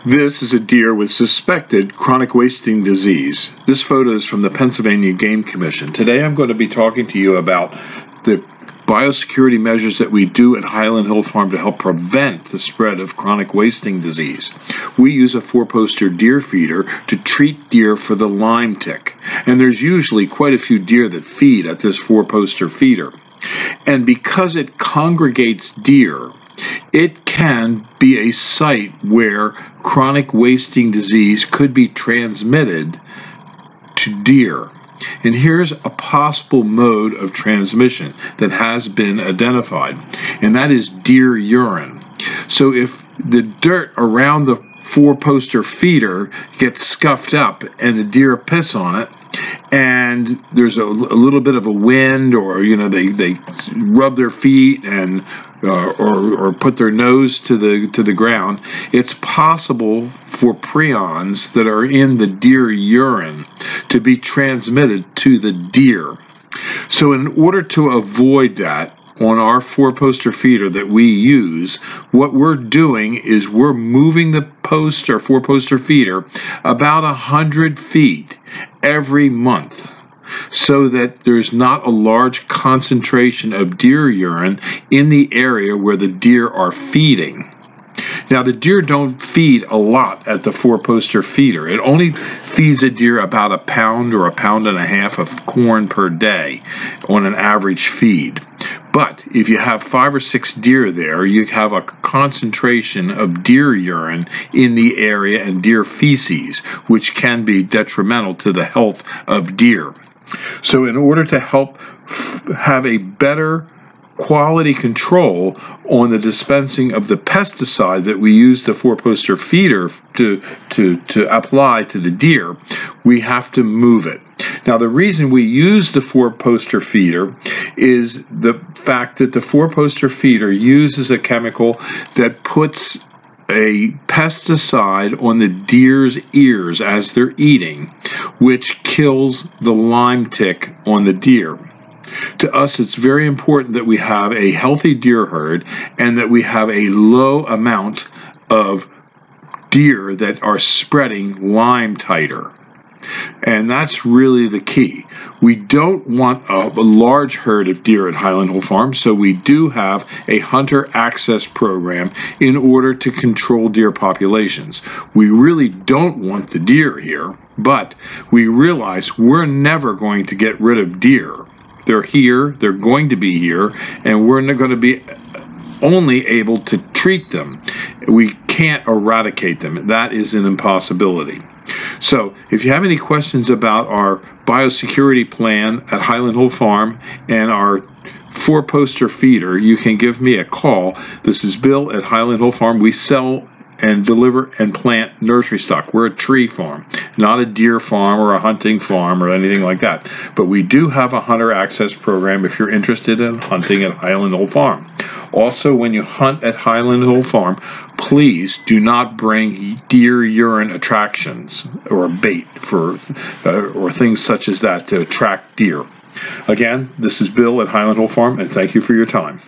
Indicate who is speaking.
Speaker 1: This is a deer with suspected chronic wasting disease. This photo is from the Pennsylvania Game Commission. Today I'm going to be talking to you about the biosecurity measures that we do at Highland Hill Farm to help prevent the spread of chronic wasting disease. We use a 4-poster deer feeder to treat deer for the Lyme tick. And there's usually quite a few deer that feed at this 4-poster feeder. And because it congregates deer, it can be a site where chronic wasting disease could be transmitted to deer. And here's a possible mode of transmission that has been identified, and that is deer urine. So if the dirt around the 4-poster feeder gets scuffed up and the deer piss on it, and there's a little bit of a wind, or they rub their feet and or put their nose to the ground, it's possible for prions that are in the deer urine to be transmitted to the deer. So in order to avoid that, on our 4-poster feeder that we use, what we're doing is we're moving the 4-poster feeder about 100 feet every month, so that there's not a large concentration of deer urine in the area where the deer are feeding. Now, the deer don't feed a lot at the 4-poster feeder. It only feeds a deer about a pound or a pound and a half of corn per day on an average feed. But if you have 5 or 6 deer there, you have a concentration of deer urine in the area and deer feces, which can be detrimental to the health of deer. So in order to help have a better quality control on the dispensing of the pesticide that we use the 4-poster feeder to apply to the deer, we have to move it. Now, the reason we use the 4-poster feeder is the fact that the 4-poster feeder uses a chemical that puts a pesticide on the deer's ears as they're eating, which kills the Lyme tick on the deer. To us, it's very important that we have a healthy deer herd and that we have a low amount of deer that are spreading Lyme titer. And that's really the key. We don't want a large herd of deer at Highland Hill Farm, so we do have a hunter access program in order to control deer populations. We really don't want the deer here, but we realize we're never going to get rid of deer. They're here, they're going to be here, and we're not going to be only able to treat them. We can't eradicate them. That is an impossibility. So if you have any questions about our biosecurity plan at Highland Hill Farm and our 4-poster feeder, you can give me a call. This is Bill at Highland Hill Farm. We sell and deliver and plant nursery stock. We're a tree farm, not a deer farm or a hunting farm or anything like that. But we do have a hunter access program if you're interested in hunting at Highland Hill Farm. Also, when you hunt at Highland Hill Farm, please do not bring deer urine attractions or bait for or things such as that to attract deer. Again, this is Bill at Highland Hill Farm, and thank you for your time.